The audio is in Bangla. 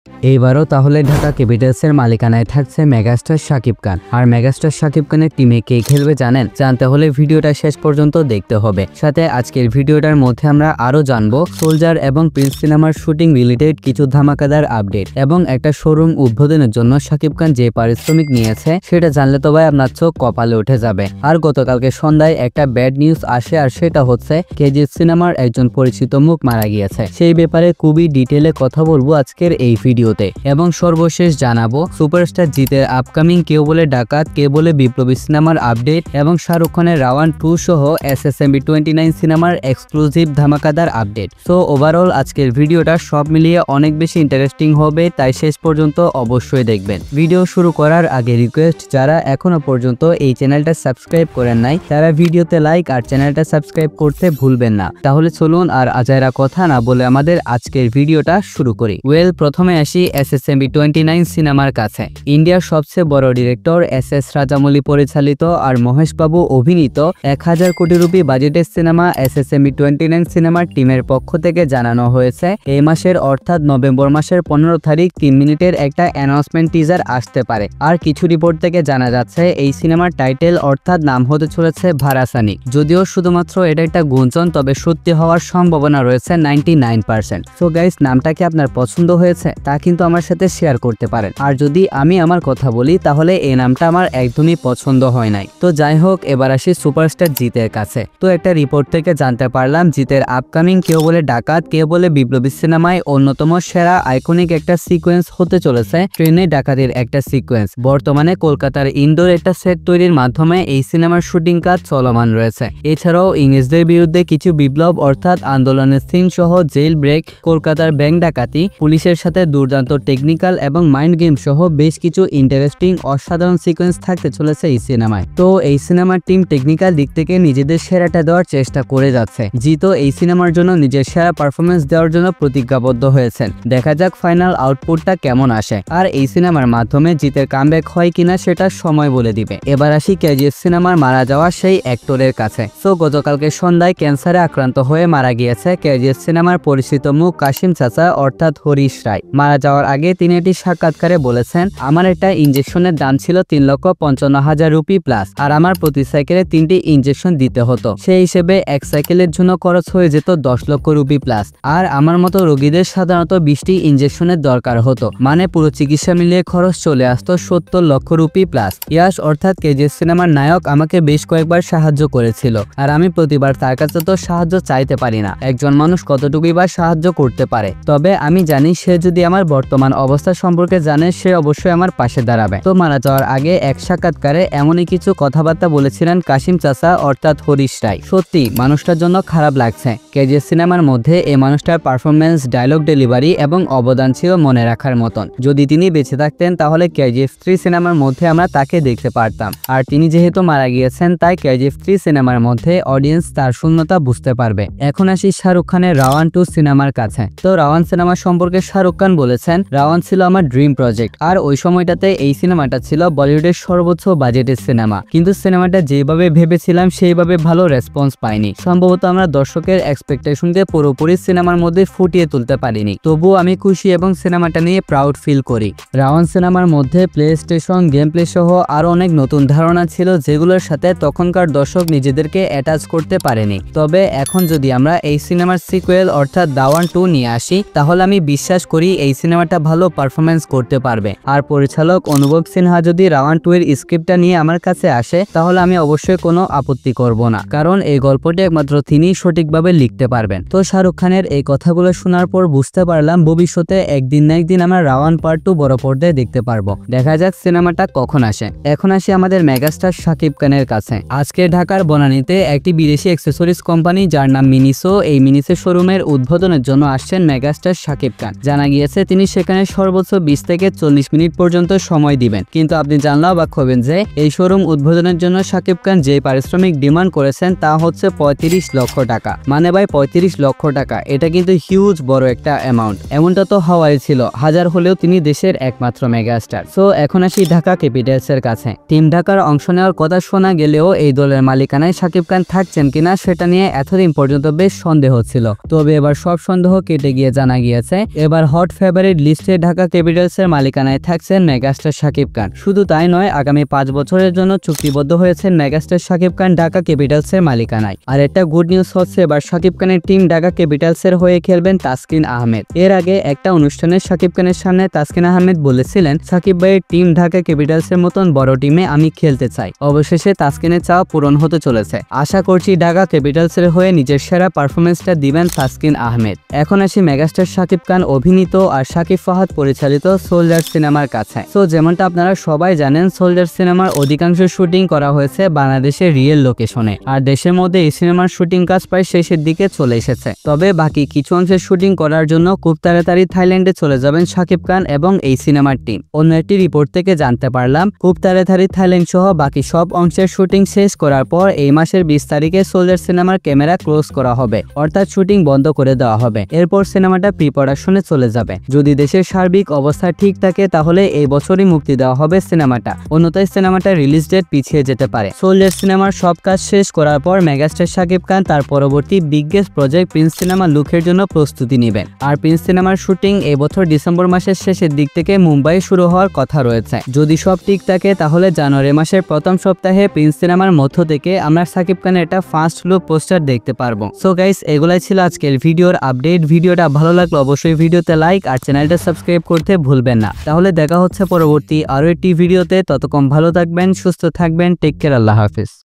এইবারও তাহলে ঢাকা ক্যাপিটালসের মালিকানায় থাকছে মেগাস্টার শাকিব খান। আর মেগাস্টার শাকিব খানের টিমে কে খেলবে জানেন? জানতে হলে ভিডিওটা শেষ পর্যন্ত দেখতে হবে। সাথে আজকের ভিডিওটার মধ্যে আমরা আরো জানবো সোলজার এবং প্রিন্স সিনেমার শুটিং রিলেটেড কিছু ধামাকাদার আপডেট এবং একটা শোরুম উদ্বোধনের জন্য শাকিব খান যে পারিশ্রমিক নিয়েছে সেটা জানলে তো ভাই আপনার চোখ কপালে উঠে যাবে। আর গতকালকে সন্ধ্যায় একটা ব্যাড নিউজ আসে, আর সেটা হচ্ছে কেজিএফ সিনেমার একজন পরিচিত মুখ মারা গিয়েছে। সেই ব্যাপারে খুবই ডিটেলে কথা বলবো আজকের এই ভিডিওতে এবং সর্বশেষ জানাবো সুপারস্টার জিতের আপকামিং কেউ বলে ডাকাত, কে বলে বিপ্লবী সিনেমার আপডেট এবং শাহরুখ খানের রাওয়ান 2 সহ SSMB 29 সিনেমার এক্সক্লুসিভ ধামাকাদার আপডেট। সো ওভারঅল আজকের ভিডিওটা সব মিলিয়ে অনেক বেশি ইন্টারেস্টিং হবে, তাই শেষ পর্যন্ত অবশ্যই দেখবেন। ভিডিও শুরু করার আগে রিকোয়েস্ট, যারা এখনো পর্যন্ত এই চ্যানেলটা সাবস্ক্রাইব করেন নাই তারা ভিডিওতে লাইক আর চ্যানেলটা সাবস্ক্রাইব করতে ভুলবেন না। তাহলে চলুন আর আজাইরা কথা না বলে আমাদের আজকের ভিডিওটা শুরু করি। প্রথমে আসি SSMB 29 সিনেমার কাছে। ইন্ডিয়ার সবচেয়ে বড় ডিরেক্টর SS রাজামৌলি পরিচালিত আর মহেশ বাবু অভিনীত 1000 কোটি রুপি বাজেটের সিনেমা SSMB 29 সিনেমার টিমের পক্ষ থেকে জানানো হয়েছে এই মাসের অর্থাৎ নভেম্বর মাসের 15 তারিখ 3 মিনিটের একটা অ্যানাউন্সমেন্ট টিজার আসতে পারে। আর কিছু রিপোর্ট থেকে জানা যাচ্ছে এই সিনেমার টাইটেল অর্থাৎ নাম হতে চলেছে ভারাসানি। যদিও শুধুমাত্র এটা একটা গুঞ্জন, তবে সত্যি হওয়ার সম্ভাবনা রয়েছে 99%। সো গাইস, নামটা কি আপনার পছন্দ হয়েছে তা কিন্তু আমার সাথে শেয়ার করতে পারেন। আর যদি আমি আমার কথা বলি তাহলে এই নামটা আমার একদমই পছন্দ হয় নাই। তো যাই হোক, এবার আসি সুপারস্টার জিতের কাছে। তো একটা রিপোর্ট থেকে জানতে পারলাম জিতের আপকামিং কেউ বলে ডাকাত, কেউ বলে বিপ্লবী সিনেমায় অন্যতম সেরা আইকনিক একটা সিকোয়েন্স হতে চলেছে ট্রেনে ডাকাতির একটা সিকোয়েন্স। বর্তমানে কলকাতার ইনডোর একটা সেট তৈরির মাধ্যমে এই সিনেমার শুটিং কাজ চলমান রয়েছে। এছাড়াও ইংরেজদের বিরুদ্ধে কিছু বিপ্লব অর্থাৎ আন্দোলনের সিন সহ জেল ব্রেক, কলকাতার ব্যাংক ডাকাতি, পুলিশের সাথে দুর্দান্ত টেকনিক্যাল এবং মাইন্ড গেম সহ বেশ কিছু ইন্টারেস্টিং অসাধারণ সিকোয়েন্স থাকতে চলেছে এই সিনেমায়। তো এই সিনেমার টিম টেকনিক্যাল দিক থেকে নিজেদের সেরাটা দেওয়ার চেষ্টা করে যাচ্ছে। জিতও এই সিনেমার জন্য নিজের সেরা পারফরমেন্স দেওয়ার জন্য প্রতিজ্ঞাবদ্ধ হয়েছেন। দেখা যাক ফাইনাল আউটপুটটা কেমন আসে, আর এই সিনেমার মাধ্যমে জিতের কামব্যাক হয় কিনা সেটা সময় বলে দিবে। এবার আসি কেজিএফ সিনেমার মারা যাওয়া সেই অ্যাক্টরের কাছে। সো গতকালকে সন্ধ্যায় ক্যান্সারে আক্রান্ত হয়ে মারা গিয়েছে কেজিএফ সিনেমার পরিচিত মুখ কাশিম চাচা অর্থাৎ হরিশ রায়। মারা যাওয়ার আগে তিনি একটি সাক্ষাৎকারে বলেছেন, আমার একটা ইনজেকশনের দাম ছিল 3,55,000 রুপি প্লাস, আর আমার প্রতি সাইকেলে 3টি ইনজেকশন দিতে হতো। সেই হিসেবে এক সাইকেলের জন্য খরচ হয়ে যেত 10 লক্ষ রুপি প্লাস। আর আমার মতো রোগীদের সাধারণত 20টি ইনজেকশনের দরকার হতো, মানে পুরো চিকিৎসা মিলিয়ে খরচ চলে আসতো 70 লক্ষ রুপি প্লাস। ইয়াশ অর্থাৎ কেজিএফ সিনেমার নায়ক আমাকে বেশ কয়েকবার সাহায্য করেছিল, আর আমি প্রতিবার তার কাছে তো সাহায্য চাইতে পারি না। একজন মানুষ কতটুকুই বা সাহায্য করতে পারে, তবে আমি জানি সে যদি আমার বর্তমান অবস্থা সম্পর্কে জানে সে অবশ্যই আমার পাশে দাঁড়াবে। তো মারা যাওয়ার আগে এক সাক্ষাৎকারে এমনই কিছু কথাবার্তা বলেছিলেন কাশিম চাচা অর্থাৎ হরিশ রায়। সত্যি মানুষটার জন্য খারাপ লাগছে। কেজিএফ সিনেমার মধ্যে এই মানুষটার পারফরমেন্স, ডায়লগ ডেলিভারি এবং অবদান ছিল মনে রাখার মতন। যদি তিনি বেঁচে থাকতেন তাহলে KGF 3 সিনেমার মধ্যে আমরা তাকে দেখতে পারতাম। আর তিনি যেহেতু মারা গিয়েছেন তাই KGF 3 সিনেমার মধ্যে অডিয়েন্স তার শূন্যতা বুঝতে পারবে। এখন আসি শাহরুখ খানের রাওয়ান 2 সিনেমার কাছে। তো রাওয়ান সিনেমা সম্পর্কে শাহরুখ খান বলেছেন, রাওয়ান ছিল আমার ড্রিম প্রজেক্ট। আর ওই সময়টাতে এই সিনেমাটা ছিল বলিউডের সর্বোচ্চ বাজেটের সিনেমা, কিন্তু সিনেমাটা যেভাবে ভেবেছিলাম সেইভাবে ভালো রেসপন্স পাইনি। সম্ভবত আমরা দর্শকের এক্সপেকটেশনকে পুরোপুরি সিনেমার মধ্যে ফুটিয়ে তুলতে পারিনি। তবুও আমি খুশি এবং সিনেমাটা নিয়ে প্রাউড ফিল করি। রাওয়ান সিনেমার মধ্যে প্লে স্টেশন, গেম প্লে সহ আরো অনেক নতুন ধারণা ছিল যেগুলোর সাথে তখনকার দর্শক নিজেদেরকে অ্যাটাচ করতে পারেনি। তবে এখন যদি আমরা এই সিনেমার সিকুয়েল অর্থাৎ দাওয়ান 2 নিয়ে আসি তাহলে আমি বিশ্বাস করি এই সিনেমাটা ভালো পারফরমেন্স করতে পারবে। আর পরিচালক অনুভব সিনহা যদি রাওয়ান 2 এর স্ক্রিপ্টটা নিয়ে আমার কাছে আসে তাহলে আমি অবশ্যই কোনো আপত্তি করব না, কারণ এই গল্পটি একমাত্র তিনিই সঠিকভাবে লিখতে পারবেন। তো শাহরুখ খানের এই কথাগুলো শোনার পর বুঝতে পারলাম ভবিষ্যতে একদিন না একদিন আমরা রাওয়ান পার্ট 2 বড় পর্দায় দেখতে পারবো। দেখা যাক সিনেমাটা কখন আসে। এখন আসি আমাদের মেগাস্টার শাকিব খানের কাছে। আজকে ঢাকার বনানীতে একটি বিদেশি অ্যাক্সেসরিজ কোম্পানি যার নাম মিনিসো, এই মিনিসো শোরুমের উদ্বোধনের জন্য আসছেন মেগাস্টার শাকিব খান। জানা গিয়েছে তিনি সেখানে সর্বোচ্চ 20 থেকে 40 মিনিট পর্যন্ত সময় দিবেন। কিন্তু আপনি জানলে অবাক হবেন যে এই শোরুম উদ্বোধনের জন্য শাকিব খান যে পারিশ্রমিক ডিমান্ড করেছেন তা হচ্ছে 35 লক্ষ টাকা। মানে ভাই 35 লক্ষ টাকা, এটা কিন্তু হিউজ বড় একটা অ্যামাউন্ট। এমনটা তো হওয়াই ছিল, হাজার হলেও তিনি দেশের একমাত্র মেগাস্টার। সো এখন আসি ঢাকা ক্যাপিটালসের কাছে। টিম ঢাকার অংশ নেওয়ার কথা শোনা গেলেও এই দলের মালিকানায় শাকিব খান থাকছেন কিনা সেটা নিয়ে এতদিন পর্যন্ত বেশ সন্দেহ ছিল। তবে এবার সব সন্দেহ কেটে গিয়ে জানা গিয়েছে এবার হট ফেভারিট লিস্টে ঢাকা ক্যাপিটালসের মালিকানায় থাকছেন মেগাস্টার শাকিব খান। শুধু তাই নয়, আগামী 5 বছরের জন্য চুক্তিবদ্ধ হয়েছেন মেগাস্টার শাকিব খান ঢাকা ক্যাপিটালসের মালিকানায়। আর একটা গুড নিউজ হচ্ছে, এবার শাকিব খানের টিম ঢাকা ক্যাপিটালসের হয়ে খেলবেন তাসকিন আহমেদ। এর আগে একটা অনুষ্ঠানে শাকিব খানের সামনে তাসকিন আহমেদ বলেছিলেন, শাকিব ভাইয়ের টিম ঢাকা ক্যাপিটালসের মতন বড় টিমে আমি খেলতে চাই। অবশেষে তাসকিনের চাওয়া পূরণ হতে চলেছে। আশা করছি ঢাকা ক্যাপিটালসের হয়ে নিজের সেরা পারফরমেন্সটা দিবেন তাসকিন আহমেদ। এখন আসি মেগাস্টার শাকিব খান অভিনীত আর শাকিব ফাহাদ পরিচালিত সোলজার সিনেমার কাছে। সো যেমনটা আপনারা সবাই জানেন, সোলজার সিনেমার অধিকাংশ শুটিং করা হয়েছে বাংলাদেশের রিয়েল লোকেশনে। আর দেশের মধ্যে এই সিনেমার শুটিং কাজ প্রায় শেষের দিকে চলে এসেছে। তবে বাকি কিছু অংশের শুটিং করার জন্য খুব তাড়াতাড়ি থাইল্যান্ডে চলে যাবেন শাকিব খান এবং এই সিনেমার টিম। অন্য একটি রিপোর্ট থেকে জানতে পারলাম, খুব তাড়াতাড়ি থাইল্যান্ড সহ বাকি সব অংশের শুটিং শেষ করার পর এই মাসের 20 তারিখে সোলজার সিনেমার ক্যামেরা ক্লোজ করা হবে, অর্থাৎ শুটিং বন্ধ করে দেওয়া হবে। এরপর সিনেমাটা প্রি প্রোডাকশনে চলে যাবে। যদি দেশের সার্বিক অবস্থা ঠিক থাকে তাহলে এই বছরই মুক্তি দেওয়া হবে সিনেমাটা, অন্যথায় সিনেমাটা রিলিজ ডেট পিছিয়ে যেতে পারে। সোলজার সিনেমার সব কাজ শেষ করার পর মেগাস্টার শাকিব খান তার পরবর্তী বিগেস্ট প্রজেক্ট প্রিন্স সিনেমা লুকের জন্য প্রস্তুতি নেবেন। আর প্রিন্স সিনেমার শুটিং এই বছর ডিসেম্বর মাসের শেষের দিক থেকে মুম্বাই শুরু হওয়ার কথা রয়েছে। যদি সব ঠিক থাকে তাহলে জানুয়ারি মাসের প্রথম সপ্তাহে প্রিন্স সিনেমার মধ্য থেকে আমরা শাকিব খানের একটা ফার্স্ট লুক পোস্টার দেখতে পারবো। সো গাইস, এগুলাই ছিল আজকের ভিডিওর আপডেট। ভিডিওটা ভালো লাগলে অবশ্যই ভিডিওতে লাইক আর চ্যানেলটা সাবস্ক্রাইব করতে ভুলবেন না। তাহলে দেখা হচ্ছে পরবর্তী আরো একটি ভিডিওতে। ততক্ষণ ভালো থাকবেন, সুস্থ থাকবেন, টেক কেয়ার, আল্লাহ হাফেজ।